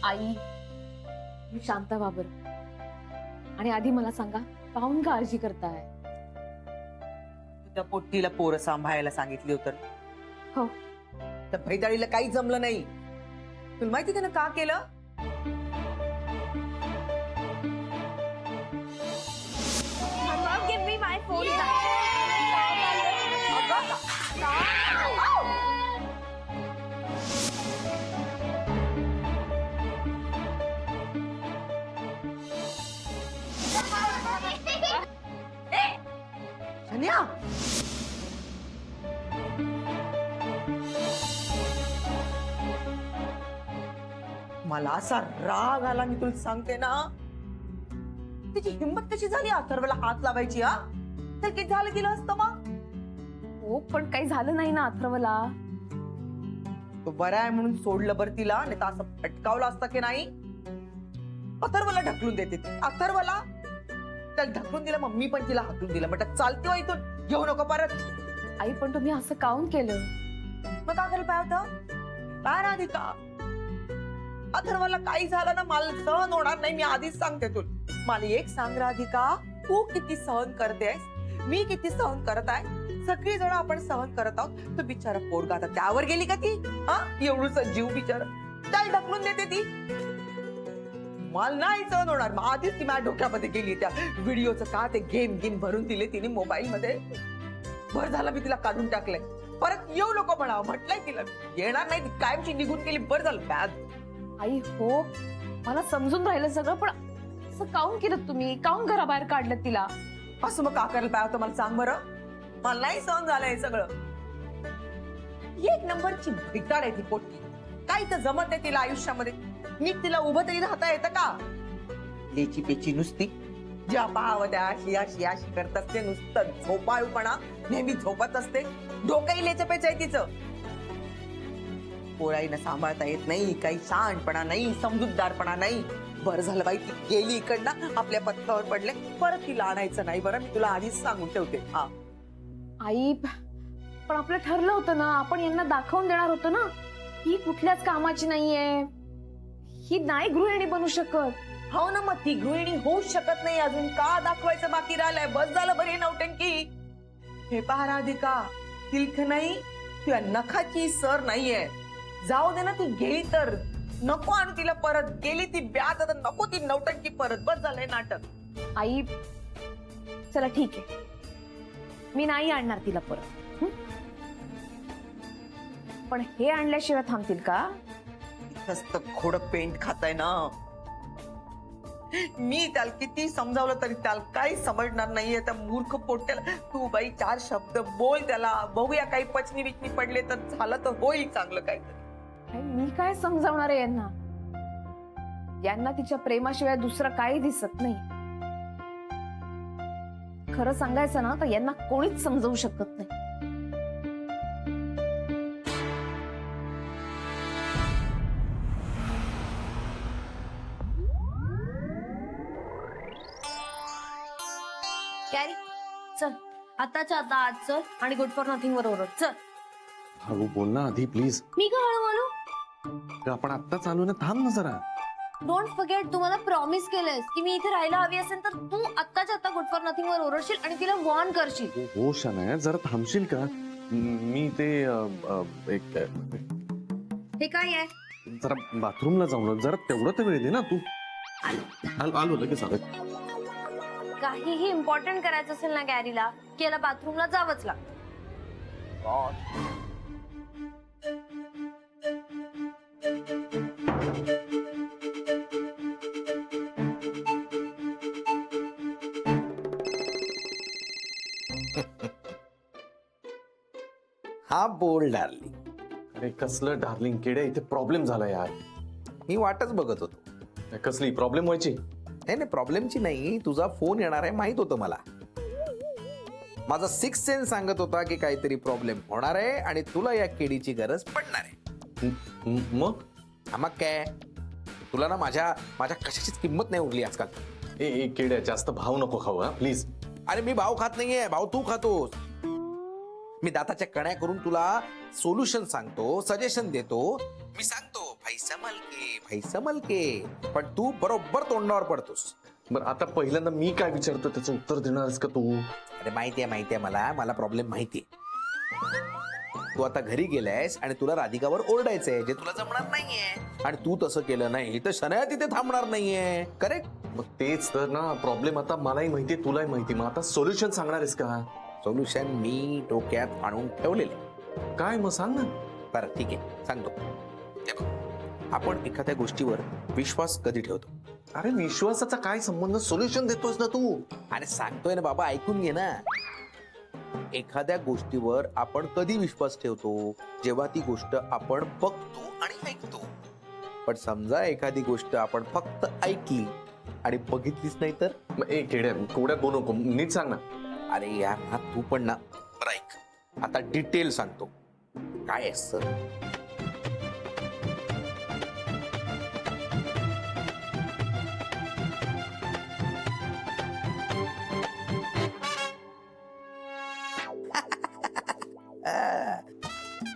आई, मी शांत व्हा बरं. आणि आधी मला सांगा, काहून काळजी करताय? त्या पोट्टीला पोरं सांभाळायला सांगितली होतं. हो. त्या भैताळीला काही जमलं नाही. तुला माहिती त्यानं का केलं? Mom, give me my phone back. शन्या, मला असा राग आला, मी तुला सांगते ना. त्याची हिंमत कशी झाली अथर्वला हात लावायची? हा, तर किती झालं गेलं असतं मग? हो, पण काही झालं नाही ना अथर्वला. तो बरा आहे म्हणून सोडलं बरं तिला, नाही तर असं फटकावलं असतं की नाही. अथर्वला ढकलून देते ती. अथर्वला त्याला ढकलून दिलं, मग मी पण तिला हकलून दिलं. म्हटलं चालते हो इथून, घेऊ नको परत. आई, पण तुम्ही असं काहून केलं? मग का करायला पाहिजे होतं? काय राधिका, अथर्वला काही झालं ना, मला सहन होणार नाही. मी आधीच सांगते तुला. मला एक सांग राधिका, तू किती सहन करतेस, मी किती सहन करत आहे. सगळी जण आपण सहन करत आहोत. तो बिचारा पोरगा आता त्यावर गेली का ती? हा, एवढूच जीव बिचारा त्याला ढकलून देते ती. मला नाही सहन होणार. मग आधीच ती माझ्या डोक्यामध्ये गेली. त्या व्हिडिओचं का ते गेम भरून दिले तिने मोबाईल मध्ये. भर झाला मी तिला काढून टाकलंय. परत येऊ नको म्हणावं म्हटलंय तिला. येणार नाही ती, कायमची निघून गेली. बरं झालं बॅग. आई हो, मला समजून राहिलं सगळं, पण असं काहून केलं तुम्ही? काहून घराबाहेर काढलं तिला? असं मग का करायला पाहिजे होतं मला सांग बरं. मला नाही सहन झालंय सगळं. एक नंबरची भिकाड आहे ती पोट्टी. काही तर जमत नाही तिला आयुष्यामध्ये. नीट तिला उभं तरी राहता येतं का? लेची पेची नुसती, ज्या पाहावं त्या अशी अशी अशी करत असते. नुसतं झोपाळूपणा, नेहमी झोपत असते. डोकंही लेचपेच आहे तिचं. पोराईनं सांभाळता येत नाही, काही शहाणपणा नाही, समजूतदारपणा नाही. बरं झालं बाई ती गेली इकडनं, आपल्या पत्त्यावर पडले. परत तिला आणायचं नाही बरं, मी तुला आधीच सांगून ठेवते. हा आई, पण आपलं ठरलं होतं ना, आपण यांना दाखवून देणार होतो ना, ही कुठल्याच कामाची नाहीये. ही नाही गृहिणी बनू शकत. हो ना, मग ती गृहिणी होऊच शकत नाही. अजून का दाखवायचं बाकी राहिलंय? बस झालं बरी नौटंकी. हे पहा राधिका, तिलख नाही, तुझ्या नखाची सर नाहीये. जाऊ दे ना, ती गेली तर नको आणू तिला परत. गेली ती ब्यात, आता नको ती नौटंकी परत. बस झालंय नाटक. आई, चला ठीक आहे, मी नाही आणणार तिला परत. पण हे आणल्याशिवाय थांबतील का? इथंच खोड पेंट खाताय ना. मी त्याला किती समजावलं तरी त्याला काही समजणार नाहीये. त्या मूर्ख पोट्याला तू बाई 4 शब्द बोल त्याला. बघूया काही पचनी विचनी पडले तर झालं तर होईल चांगलं काहीतरी. मी काय समजावणार आहे यांना? यांना तिच्या प्रेमाशिवाय दुसरं काही दिसत नाही. खरं सांगायचं ना, तर यांना कोणीच समजवू शकत नाही. कॅरी, चल आताच्या आता आज चल आणि गुड फॉर नथिंग वर ओरड. चल. हळू बोल ना आधी प्लीज. मी का हळू बोलू? आपण आत्ता चालू ना, थांब ना जरा. डोंट फॉरगेट, तू मला प्रॉमिस केलंयस की मी इथे राहायला हवी असेल तर तू आत्ताच्या आता गुड फॉर नथिंग वर ओरडशील आणि तिला वॉर्न करशील. हो शनाया, जरा थांबशील का? मी ते एक हे काय आहे? जरा बाथरूमला जाऊन जरा तेवढं तर वेळ दे ना तू. आलो लगेच आलो. काहीही इम्पॉर्टंट करायचं असेल ना गॅरीला, की याला बाथरूमला जावंच लागतं. हा बोल डार्लिंग. अरे कसलं डार्लिंग केडे, इथे प्रॉब्लेम झाला यार. मी वाटच बघत होतो. कसली प्रॉब्लेम व्हायची? नाही नाही, प्रॉब्लेमची नाही. तुझा फोन येणार आहे माहित होतं मला. माझा 6th सेन्स सांगत होता की काहीतरी प्रॉब्लेम होणार आहे आणि तुला या केडीची गरज पडणार आहे. मग मग काय, तुला ना माझ्या कशाचीच किंमत नाही उरली आजकाल. ए केड्या, जास्त भाव नको खाऊ हा प्लीज. अरे मी भाव खात नाहीये, भाव तू खातोस. मी दाताच्या कण्या करून तुला सोल्युशन सांगतो, सजेशन देतो. मी सांगतो भाई भाई समल के पण तू बरोबर तोंडावर पडतोस. बरं आता पहिल्यांदा मी काय विचारतो त्याचं उत्तर देणारस का तू? अरे माहितीये मला प्रॉब्लेम माहितीये. तू आता घरी गेलायस आणि तुला राधिकावर ओरडायचंय जे तुला जमणार नाहीये आणि तू तसं केलं नाही तर शनया तिथे थांबणार नाहीये. करेक्ट. मग तेच तर ना प्रॉब्लेम. आता मलाही माहितीये तुलाही माहिती, मग आता सोल्युशन सांगणार आहेस का? सोल्युशन मी डोक्यात आणून ठेवलेले. काय मग सांग ना. बरं ठीक आहे सांगतो. हे बघ, आपण एखाद्या गोष्टीवर विश्वास कधी ठेवतो? अरे विश्वासाचा काय संबंध? सोल्युशन देतोस ना तू. अरे सांगतोय ना बाबा, ऐकून घे ना. एखाद्या गोष्टीवर आपण कधी विश्वास ठेवतो? जेव्हा ती गोष्ट आपण बघतो आणि ऐकतो. पण समजा एखादी गोष्ट आपण फक्त ऐकली आणि बघितलीच नाही तर? मग एक कोड्यात बोलू नको, नीट सांग ना. अरे यार ना तू पण ना. बरं ऐक, आता डिटेल सांगतो काय असतं.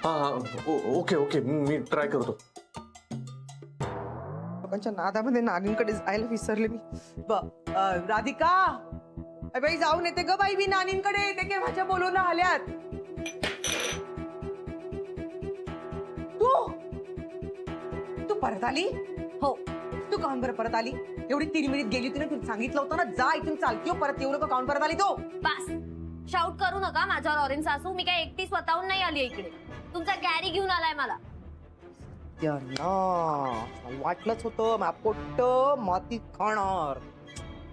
हा ओके मी ट्राय करतो. लोकांच्या नादामध्ये नानींकडे जायला विसरले मी. राधिका, बाई जाऊन येते ग बाई, मी नानींकडे येते केव्हाच्या बोलून आल्यात. तू परत आली? हो. तू काऊन बरं परत आली? एवढी 3 मिनिट गेली होती ना, तू सांगितलं होतं ना जा इथून चालती हो परत, येऊ नको. काऊन परत आली तू? बस शाऊट करू नका माझ्यावर ऑरेंज सासू. मी काय एकटी स्वतःहून नाही आली इकडे. तुमचा गॅरी घेऊन आलाय मला. वाटलंच होतं पोट्ट माती खाणार.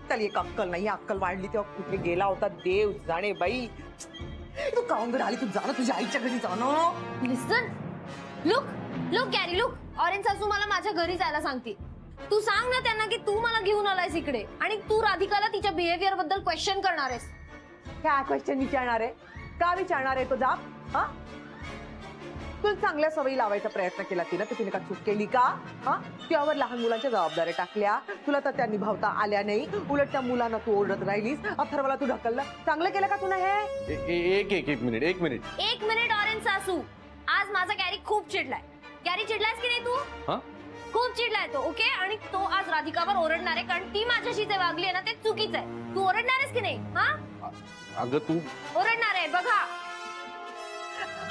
त्याला एक अक्कल नाही. अक्कल वाढली तेव्हा कुठे गेला होता देव जाणे बाई. तू काऊन घरी आली? तू जा ना तुझ्या आईच्या घरी जा ना. लिसन, लुक गॅरी लुक. ऑरेंज सासू मला माझ्या घरी जायला सांगते. तू सांग ना त्यांना की तू मला घेऊन आलायस इकडे आणि तू राधिकाला तिच्या बिहेवियर बद्दल क्वेश्चन करणार आहेस. काय क्वेश्चन विचारणार आहे? का विचारणार आहे तो जाब? हा, तुला चांगल्या सवयी लावायचा प्रयत्न केला तिनं, तर तिने का चूक केली का? हा, तुझ्यावर लहान मुलांच्या जबाबदाऱ्या टाकल्या, तुला तर त्या निभावता आल्या नाही. उलट त्या मुलांना तू ओरडत राहिलीस. अथर्वला तू ढकललं. चांगलं केलं का तुला हे? एक मिनिट. एक मिनिट ऑरेंज सासू. आज माझा गॅरी खूप चिडलाय. गॅरी चिडलायस की नाही तू? हा? खूप चिडलाय तो. ओके, आणि तो आज राधिकावर ओरडणार आहे कारण ती माझ्याशी जे वागली आहे ना ते चुकीचं आहे. तू ओरडणार आहेस की नाही? हा, अगं तू ओरडणार आहे बघा.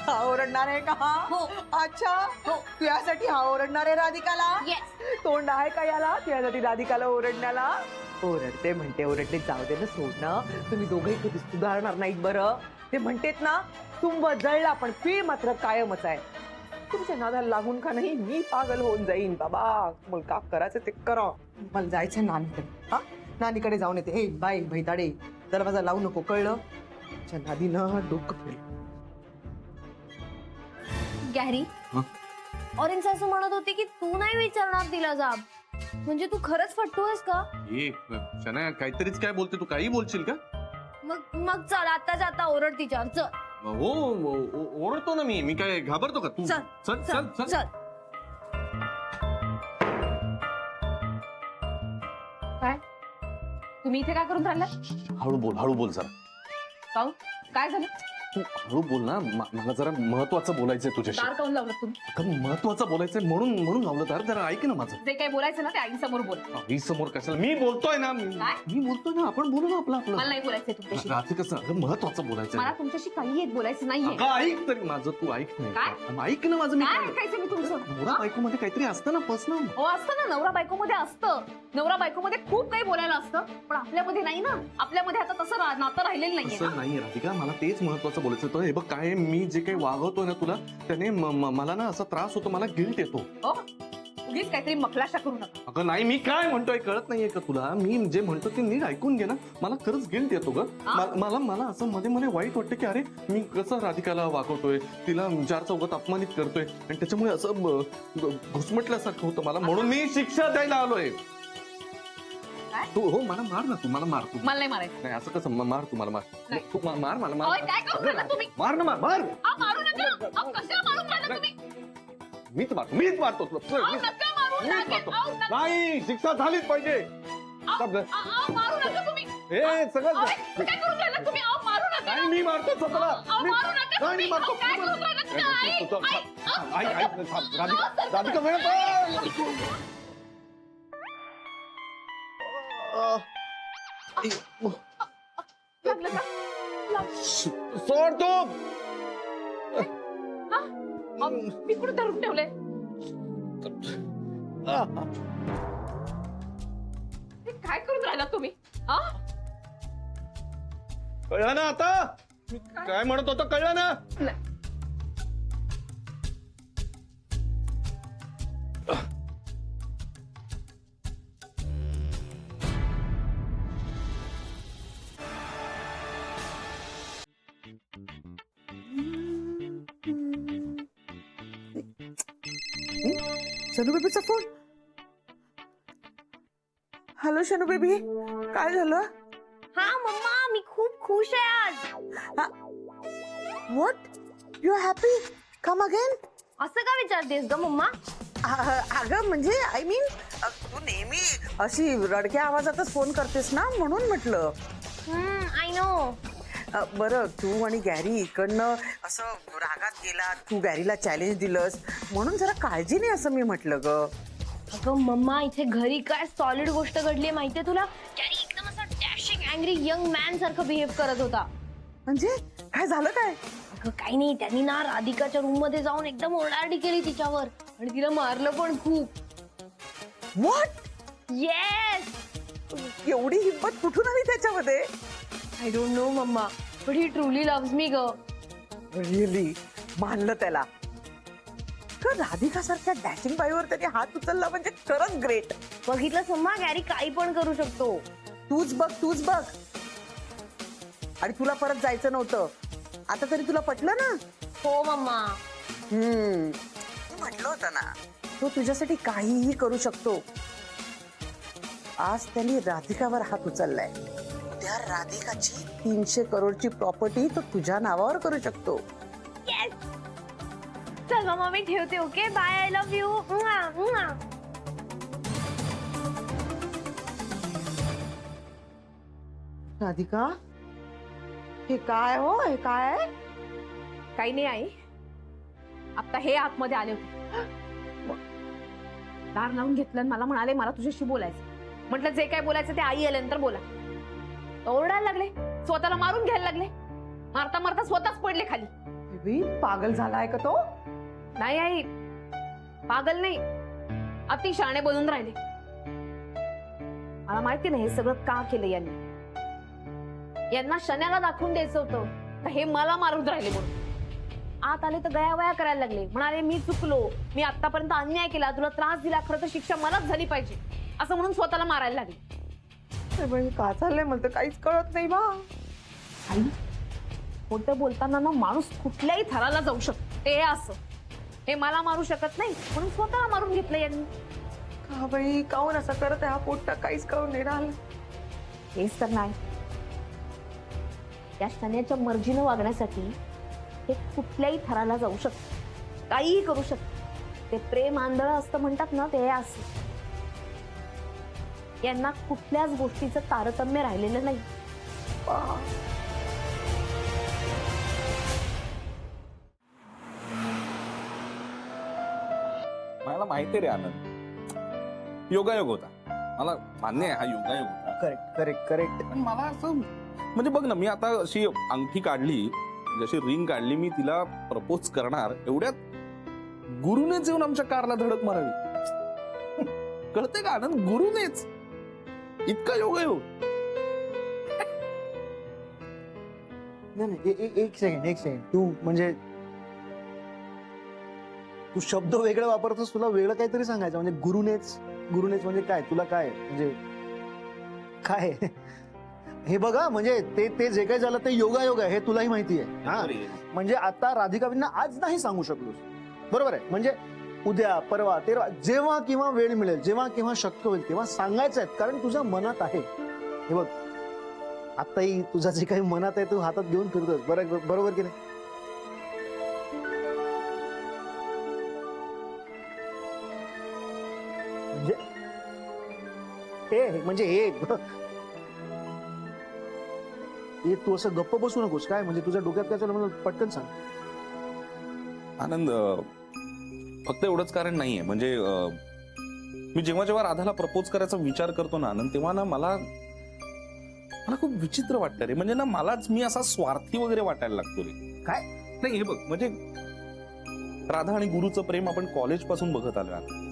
हा ओरडणार आहे का? हो. अच्छा, हो. तुझ्यासाठी हा ओरडणार आहे राधिकाला? येस. तोंड आहे का याला तुझ्यासाठी राधिकाला ओरडण्याला? ओरडते म्हणते, ओरडते जाऊ दे ना, सोड ना. तुम्ही दोघंही कधी सुधारणार नाहीत बरं. ते म्हणतेत ना, तुंब जळला पण पीळ मात्र कायमच आहे. तुमच्या नादाला लागून का नाही मी पागल होऊन जाईन बाबा. मला का करायचं ते करा. मला जायचं नानीकडे. हा, नानीकडे जाऊन येते. ए बाई भैताडे, दरवाजा लावू नको, कळलं? नादीनं डोकं फिरलं. गॅरी, ऑरेंज सासू म्हणत होती की तू नाही विचारणार तिला जाब. म्हणजे तू खरंच फट्टूयस का? शनाया काहीतरीच काय बोलते तू? काही बोलशील का? मग चल आत्ताच्या आता ओरड तिच्यावर. चल. हो ओरडतो ना मी काय घाबरतो का? तू चल. काय तुम्ही इथे काय करून राहिला? हळू बोल जरा. काऊन काय झालं? तू हळू बोल ना. मला जरा महत्वाचं बोलायचंय तुझ्याशी. दार काऊन लावलं तुम्ही? अगं महत्वाचं बोलायचंय म्हणून लावलं. दार जरा ऐक ना माझं. जे काही बोलायचं ना ते आईसमोर बोल. आई समोर कशाला? मी बोलतोय ना. मी बोलतोय ना. आपण बोलू ना आपलं. मला नाही बोलायचंय तुमच्याशी. रात्री कसं? अगं महत्वाचं बोलायचंय. मला तुमच्याशी काही एक बोलायचं नाहीये. अगं ऐक तरी माझं. तू ऐक नाही काय? का? ऐक ना माझं. मी काय काय ऐकायचं मी तुमचं? नवरा बायको मध्ये काहीतरी असतं ना पर्सनल. हो असतं ना, नवरा बायको मध्ये असतं. नवरा बायको मध्ये खूप काही बोलायला असतं, पण आपल्यामध्ये नाही ना. आपल्यामध्ये आता तसं नातं राहिलेलं नाहीये. असं नाही राधिका, मला तेच महत्वाचं बोलायचं होतं. हे बघ काय, मी जे काही वागवतोय ना तुला त्याने मला ना असा त्रास होतो. मला गिल्ट येतो. हो, उगीच काहीतरी मखलाशा करू नका. अगं नाही, मी काय म्हणतोय कळत नाहीये का तुला? मी जे म्हणतो ते नीट ऐकून घे ना. मला खरंच गिल्ट येतो ग. मला असं मध्ये वाईट वाटतं की अरे मी कसं राधिकाला वागवतोय, तिला चार चौघात अपमानित करतोय आणि त्याच्यामुळे असं घुसमटल्यासारखं होतं मला. म्हणून मी शिक्षा द्यायला आलोय. तू हो मला मार ना. तू मला मार. तू मला नाही मारायचं. नाही असं कसं? मार तू मला. नाही. तू मार मला. ओय, काय करू राहिला तुम्ही? मार ना. मार मारू नका. कशाला मारून राहिला तुम्ही? मीच मारतो तुला. नका मारू. मीच मारतो. नका. नाही, शिक्षा झालीच पाहिजे. मारू नका तुम्ही. हे सगळं काय करून राहिला तुम्ही? मारू नका. नाही, मी मारतो स्वतःला. मारू नका. नाही, मी मारतो. काय करून राहिला राधिका वेळ लागलं का? सोड तू. मी कुठे धरून ठेवले? काय करून राहिला तुम्ही? कळलं ना आता मी काय म्हणत होतो, कळलं ना? Shanu बेबीचा phone. Hello Shanu baby, काय झालं? हा मम्मा, मी खूप खुश आहे आज. What you happy? Come again. असं का विचारतेस ग मम्मा? अगं म्हणजे आय मीन तू नेहमी अशी रडक्या आवाजातच फोन करतेस ना, म्हणून म्हटलं. I know. बरं, तू आणि गॅरी इकडनं असं रागात गेला, तू गॅरीला चॅलेंज दिलंस म्हणून जरा काळजी नाही असं मी म्हटलं ग. अगं मम्मा, इथे घरी काय सॉलिड गोष्ट घडली माहितीये तुला? कॅरी एकदम असा डॅशिंग अँग्री यंग मॅन सारखं बिहेव करत होता. म्हणजे काय झालं काय? अगं काही नाही, त्यांनी ना राधिकाच्या रूम मध्ये जाऊन एकदम ओरडाआरडी केली तिच्यावर आणि तिला मारलं पण खूप. व्हॉट? येस. एवढी हिंमत कुठून आली त्याच्यामध्ये? I don't know mamma, but he truly loves me ग. रिअली? मानलं त्याला. राधिका सारख्या डॅशिंग बाईवर त्याने हात उचलला म्हणजे खरंच ग्रेट. बघितलं मम्मा, गॅरी काही पण करू शकतो. तूच बघ. आणि तुला परत जायचं नव्हतं, आता तरी तुला पटलं ना? हो मम्मा. मी म्हटलं होतं ना, तो तुझ्यासाठी काहीही करू शकतो. आज त्यांनी राधिकावर हात उचललाय, त्या राधिकाची 300 करोडची प्रॉपर्टी तो तुझ्या नावावर करू शकतो. येस. चल मम्मा, मी ठेवते. Okay, bye. I love you. Radhika, हे काय हो? हे काय आहे? काही नाही आई, आता हे आतमध्ये आले होते, दार लावून घेतलं आणि मला म्हणाले मला तुझ्याशी बोलायचं. म्हटलं जे काय बोलायचं ते आई आल्यानंतर बोला. ओरडायला लागले, स्वतःला मारून घ्यायला लागले. मारता मारता स्वतःच पडले खाली. बेबी, पागल झालाय का तो? नाही आई, पागल नाही, अति शहाणे बनून राहिले. मला माहिती नाही हे सगळं का केलं यांनी. यांना शण्याला दाखवून द्यायचं होतं का हे मला मारून राहिले म्हणून. आत आले तर गयावया करायला लागले. म्हणाले मी चुकलो, मी आतापर्यंत अन्याय केला, तुला त्रास दिला, खरं तर शिक्षा मलाच झाली पाहिजे असं म्हणून स्वतःला मारायला लागले. का चाललंय मला तर काहीच कळत नाही बा. आई, कोणतं बोलताना ना माणूस कुठल्याही थराला जाऊ शकतो. ते असं हे मला मारू शकत नाही म्हणून स्वतःला मारून घेतलं यांनी. का बाई, काऊन असं करत आहे हा पोट्टा? काहीच कळून नाही राहिलं. हेच तर नाही, या शण्याच्या मर्जीनं वागण्यासाठी हे कुठल्याही थराला जाऊ शकत, काहीही करू शकत. ते प्रेम आंधळ असतं म्हणतात ना, ते असं. यांना कुठल्याच गोष्टीचं तारतम्य राहिलेलं नाही. मला माहिती रे आनंद, योगायोग होता. मला मान्य आहे हा योगायोग होता. करेक्ट. पण मला असं म्हणजे बघ ना, मी आता अशी अंगठी काढली, जशी रिंग काढली, मी तिला प्रपोज करणार एवढ्यात गुरुनेच येऊन आमच्या कारला धडक मारावी. कळते का आनंद? गुरुनेच. इतका योगायोग. नाही एक सेकंड तू म्हणजे तू शब्द वेगळे वापरतोस, तुला वेगळं काहीतरी सांगायचं. म्हणजे गुरुनेच म्हणजे काय? तुला काय म्हणजे काय? हे बघा, म्हणजे ते जे काही झालं ते योगायोग आहे हे तुलाही माहिती आहे. हा, म्हणजे आता राधिकावींना आज नाही सांगू शकलोस, बरोबर आहे? म्हणजे उद्या, परवा, तेरवा, जेव्हा किंवा वेळ मिळेल, जेव्हा केव्हा शक्य होईल तेव्हा सांगायचं आहे, कारण तुझ्या मनात आहे. हे बघ, आताही तुझा जे काही मनात आहे तू हातात घेऊन फिरतोस, बरोबर की नाही? म्हणजे हे तू असं गप्प बसू नकोस. काय म्हणजे तुझ्या डोक्यात काय चाललं मला पटकन सांग. आनंद, फक्त एवढंच कारण नाहीये. म्हणजे मी जेव्हा जेव्हा राधाला प्रपोज करायचा विचार करतो ना आनंद, तेव्हा ना मला खूप विचित्र वाटतं रे. म्हणजे ना मलाच मी असा स्वार्थी वगैरे वाटायला लागतो रे. काय? नाही, हे बघ, म्हणजे राधा आणि गुरुचं प्रेम आपण कॉलेज पासून बघत आलोय आता.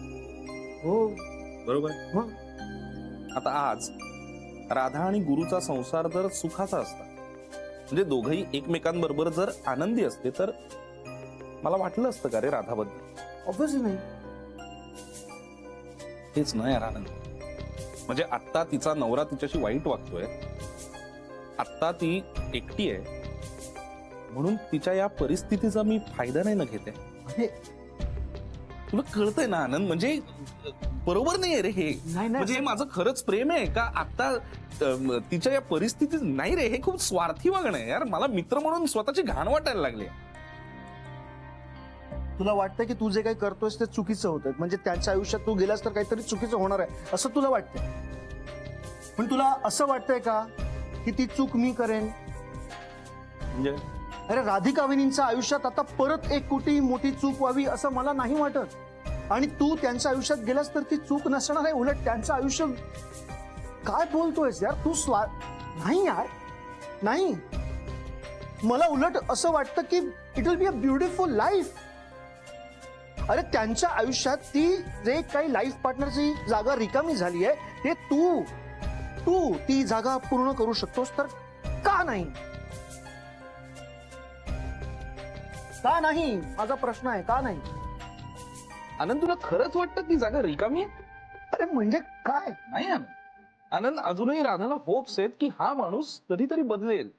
हो. बरोबर. मग? आता आज राधा आणि गुरुचा संसार जर सुखाचा असता, म्हणजे दोघही एकमेकांबरोबर जर आनंदी असते, तर मला वाटलं असतं का रे राधाबद्दल? ऑब्व्हियसली नाही. हेच ना यार आनंद. म्हणजे आत्ता तिचा नवरा तिच्याशी वाईट वागतोय, आत्ता ती एकटी आहे, म्हणून तिच्या या परिस्थितीचा मी फायदा नाही ना घेते. अरे तुला कळतंय ना आनंद, म्हणजे बरोबर नाहीये रे हे. नाही म्हणजे हे माझं खरंच प्रेम आहे का आता तिच्या या परिस्थितीत नाही रे? हे खूप स्वार्थी वागणं आहे यार. मला मित्र म्हणून स्वतःची घाण वाटायला लागली. तुला वाटतं की तू जे काही करतोयस ते चुकीचं होतंय, म्हणजे त्यांच्या आयुष्यात तू गेलास तर काहीतरी चुकीचं होणार आहे असं तुला वाटतंय. पण तुला असं वाटतंय का की ती चूक मी करेन? म्हणजे अरे राधिका वहिनींच्या आयुष्यात आता परत एक कुठेही मोठी चूक व्हावी असं मला नाही वाटत. आणि तू त्यांच्या आयुष्यात गेलास तर ती चूक नसणार आहे, उलट त्यांचं आयुष्य. काय बोलतोयस यार तू? नाही यार, नाही. मला उलट असं वाटतं की it will be a beautiful life. अरे त्यांच्या आयुष्यात ती जे काही लाईफ पार्टनरची जागा रिकामी झाली आहे, ते तू ती जागा पूर्ण करू शकतोस, तर का नाही? का नाही? माझा प्रश्न आहे, का नाही? आनंद, तुला खरंच वाटतं ती जागा रिकामी आहे? अरे म्हणजे काय? नाही आनंद. आनंद, अजूनही राधाला होप्स आहेत की हा माणूस कधीतरी बदलेल.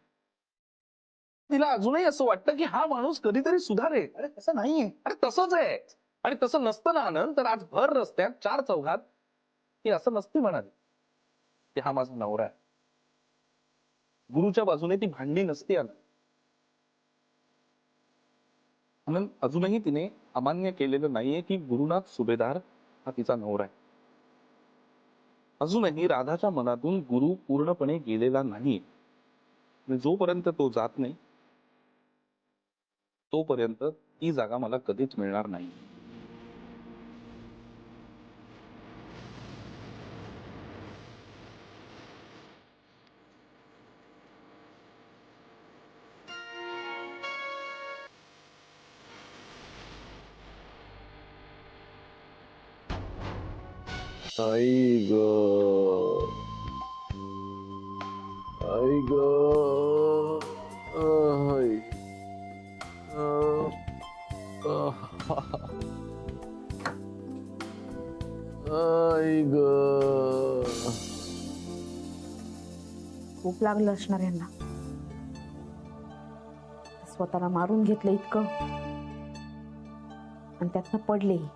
तिला अजूनही असं वाटतं की हा माणूस कधीतरी सुधारेल. अरे तसं नाहीये. अरे तसंच आहे. आणि तसं नसतं ना आनंद, तर आज भर रस्त्यात चार चौघात ती असं नसती म्हणाली की हा माझा नवरा आहे. गुरुच्या बाजूने ती भांडली नसती. आनंद, अजूनही तिने अमान्य केलेलं नाहीये की गुरुनाथ सुभेदार हा तिचा नवरा आहे. अजूनही राधाच्या मनातून गुरु पूर्णपणे गेलेला नाही. जोपर्यंत तो जात नाही, तोपर्यंत ती जागा मला कधीच मिळणार नाही. आई ग, आई ग, आई. आई ग. खूप लागलं असणार यांना. स्वतःला मारून घेतलं इतकं आणि त्यातनं पडलेही.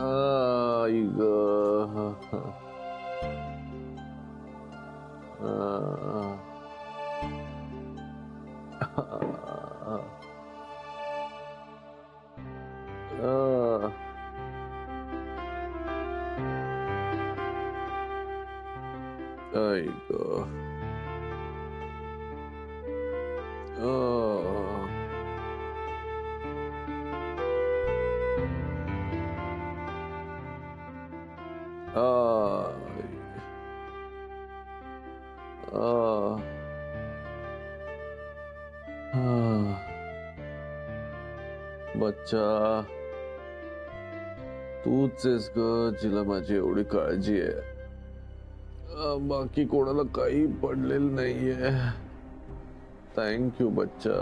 आई ग. आई ग. बच्चा, तूच आहेस ग जिला माझी एवढी काळजी आहे. बाकी कोणाला काही पडलेलं नाहीये. थँक्यू बच्चा.